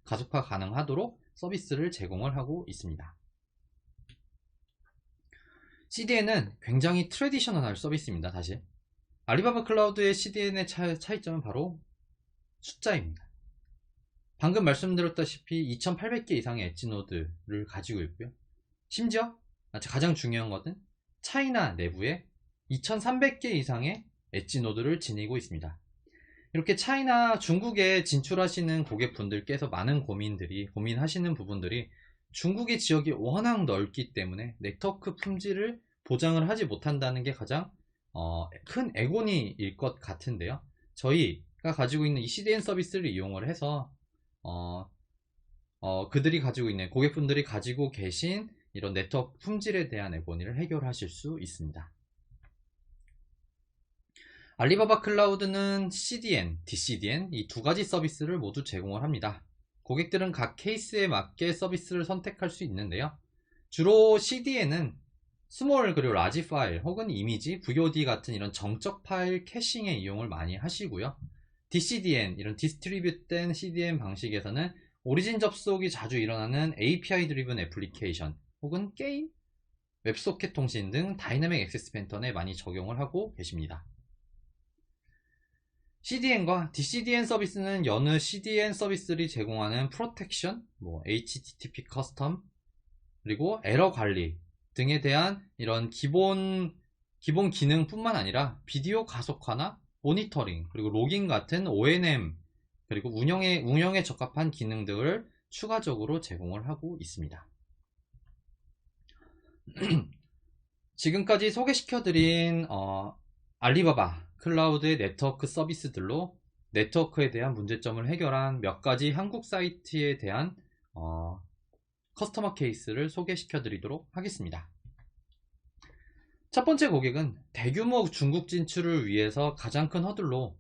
S1: 가속화 가능하도록 서비스를 제공을 하고 있습니다. CDN은 굉장히 트래디셔널한 서비스입니다. 사실 알리바바 클라우드의 CDN의 차이점은 바로 숫자입니다. 방금 말씀드렸다시피 2800개 이상의 엣지 노드를 가지고 있고요. 심지어 가장 중요한 것은 차이나 내부에 2300개 이상의 엣지 노드를 지니고 있습니다. 이렇게 차이나 중국에 진출하시는 고객분들께서 많은 고민하시는 부분들이 중국의 지역이 워낙 넓기 때문에 네트워크 품질을 보장을 하지 못한다는 게 가장 큰 애고니일 것 같은데요. 저희가 가지고 있는 이 CDN 서비스를 이용을 해서 그들이 가지고 있는 고객분들이 가지고 계신 이런 네트워크 품질에 대한 애고니를 해결하실 수 있습니다. 알리바바 클라우드는 CDN, DCDN 이 두 가지 서비스를 모두 제공을 합니다. 고객들은 각 케이스에 맞게 서비스를 선택할 수 있는데요. 주로 CDN은 스몰 그리고 라지 파일 혹은 이미지, VOD 같은 이런 정적 파일 캐싱에 이용을 많이 하시고요. DCDN, 이런 디스트리뷰된 CDN 방식에서는 오리진 접속이 자주 일어나는 API 드리븐 애플리케이션 혹은 게임, 웹소켓 통신 등 다이내믹 액세스 패턴에 많이 적용을 하고 계십니다. CDN과 DCDN 서비스는 여느 CDN 서비스들이 제공하는 프로텍션, HTTP 커스텀, 그리고 에러 관리 등에 대한 이런 기본 기능뿐만 아니라 비디오 가속화나 모니터링, 그리고 로깅 같은 ONM, 그리고 운영에 적합한 기능들을 추가적으로 제공을 하고 있습니다. 지금까지 소개시켜드린 알리바바 클라우드의 네트워크 서비스들로 네트워크에 대한 문제점을 해결한 몇 가지 한국 사이트에 대한 커스터머 케이스를 소개시켜 드리도록 하겠습니다. 첫 번째 고객은 대규모 중국 진출을 위해서 가장 큰 허들로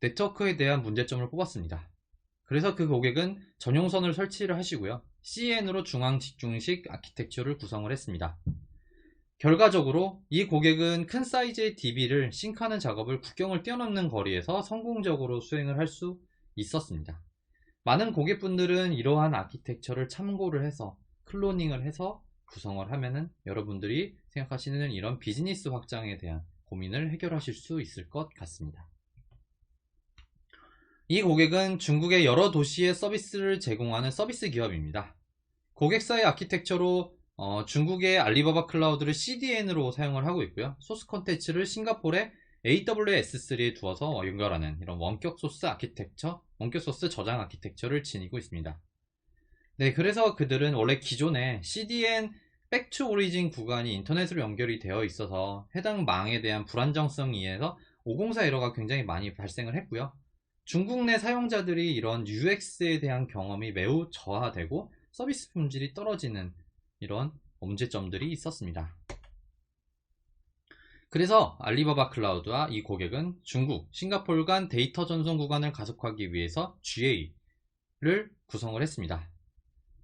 S1: 네트워크에 대한 문제점을 뽑았습니다. 그래서 그 고객은 전용선을 설치를 하시고요. CN으로 중앙 집중식 아키텍처를 구성을 했습니다. 결과적으로 이 고객은 큰 사이즈의 DB를 싱크하는 작업을 국경을 뛰어넘는 거리에서 성공적으로 수행을 할 수 있었습니다. 많은 고객분들은 이러한 아키텍처를 참고를 해서 클로닝을 해서 구성을 하면은 여러분들이 생각하시는 이런 비즈니스 확장에 대한 고민을 해결하실 수 있을 것 같습니다. 이 고객은 중국의 여러 도시에 서비스를 제공하는 서비스 기업입니다. 고객사의 아키텍처로 중국의 알리바바 클라우드를 CDN으로 사용을 하고 있고요. 소스 콘텐츠를 싱가포르의 AWS3에 두어서 연결하는 이런 원격 소스 저장 아키텍처를 지니고 있습니다. 네, 그래서 그들은 원래 기존에 CDN 백투 오리진 구간이 인터넷으로 연결이 되어 있어서 해당 망에 대한 불안정성에 의해서 504 에러가 굉장히 많이 발생을 했고요. 중국 내 사용자들이 이런 UX에 대한 경험이 매우 저하되고 서비스 품질이 떨어지는 이런 문제점들이 있었습니다. 그래서 알리바바 클라우드와 이 고객은 중국, 싱가포르 간 데이터 전송 구간을 가속하기 위해서 GA, 구성을 했습니다.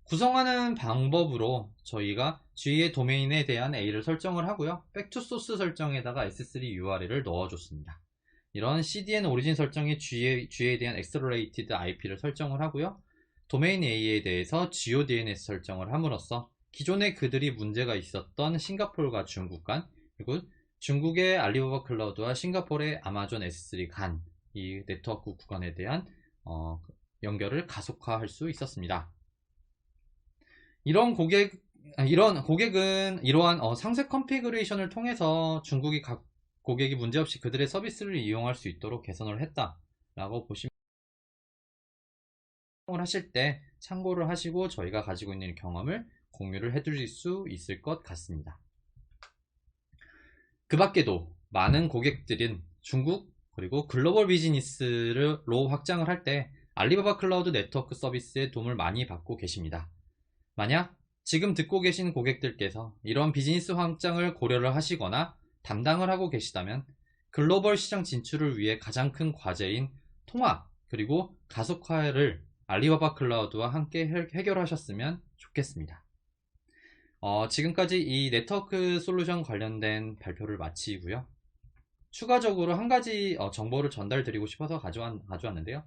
S1: 구성하는 방법으로 저희가 GU의 도메인에 대한 A를 설정을 하고요. 백투소스 설정에다가 S3 URL을 넣어줬습니다. 이런 CDN 오리진 설정에 GU에 대한 Accelerated IP를 설정을 하고요. 도메인 A에 대해서 GeoDNS 설정을 함으로써 기존에 그들이 문제가 있었던 싱가포르와 중국 간, 그리고 중국의 알리바바 클라우드와 싱가포르의 아마존 S3 간 이 네트워크 구간에 대한 연결을 가속화할 수 있었습니다. 이러한 고객은 이러한 상세 컨피그레이션을 통해서 중국이 각 고객이 문제없이 그들의 서비스를 이용할 수 있도록 개선을 했다라고 보시면 하실 때 참고를 하시고 저희가 가지고 있는 경험을 공유를 해드릴 수 있을 것 같습니다. 그 밖에도 많은 고객들은 중국 그리고 글로벌 비즈니스로 확장을 할 때 알리바바 클라우드 네트워크 서비스의 도움을 많이 받고 계십니다. 만약 지금 듣고 계신 고객들께서 이런 비즈니스 확장을 고려를 하시거나 담당을 하고 계시다면 글로벌 시장 진출을 위해 가장 큰 과제인 통합 그리고 가속화를 알리바바 클라우드와 함께 해결하셨으면 좋겠습니다. 지금까지 이 네트워크 솔루션 관련된 발표를 마치고요. 추가적으로 한 가지 정보를 전달드리고 싶어서 가져왔는데요.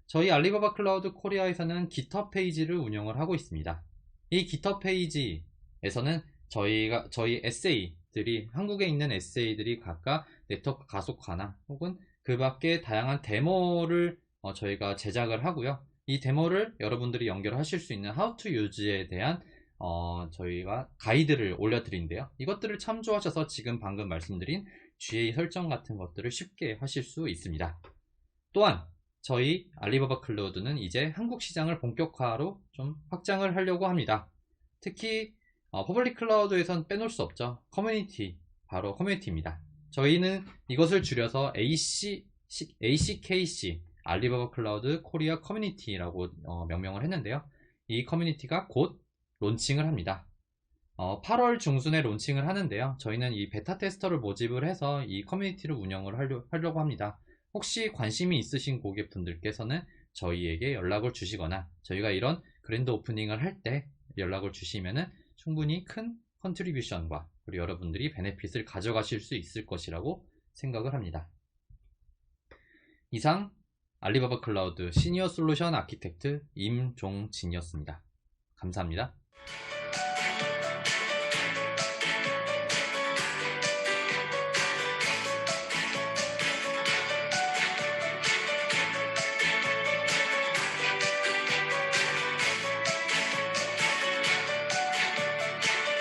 S1: 저희 알리바바 클라우드 코리아에서는 GitHub 페이지를 운영을 하고 있습니다. 이 GitHub 페이지에서는 저희 SA들이, 한국에 있는 SA들이 각각 네트워크 가속화나 혹은 그 밖에 다양한 데모를 저희가 제작을 하고요. 이 데모를 여러분들이 연결하실 수 있는 How to Use에 대한 저희가 가이드를 올려드린대요. 이것들을 참조하셔서 지금 방금 말씀드린 GA 설정 같은 것들을 쉽게 하실 수 있습니다. 또한 저희 알리바바 클라우드는 이제 한국 시장을 본격화로 좀 확장을 하려고 합니다. 특히 퍼블릭 클라우드에선 빼놓을 수 없죠. 커뮤니티, 바로 커뮤니티입니다. 저희는 이것을 줄여서 ACKC, 알리바바 클라우드 코리아 커뮤니티라고 명명을 했는데요. 이 커뮤니티가 곧 론칭을 합니다. 8월 중순에 론칭을 하는데요. 저희는 이 베타 테스터를 모집을 해서 이 커뮤니티를 운영을 하려고 합니다. 혹시 관심이 있으신 고객분들께서는 저희에게 연락을 주시거나 저희가 이런 그랜드 오프닝을 할 때 연락을 주시면은 충분히 큰 컨트리뷰션과 그리고 여러분들이 베네핏을 가져가실 수 있을 것이라고 생각을 합니다. 이상 알리바바 클라우드 시니어 솔루션 아키텍트 임종진이었습니다. 감사합니다.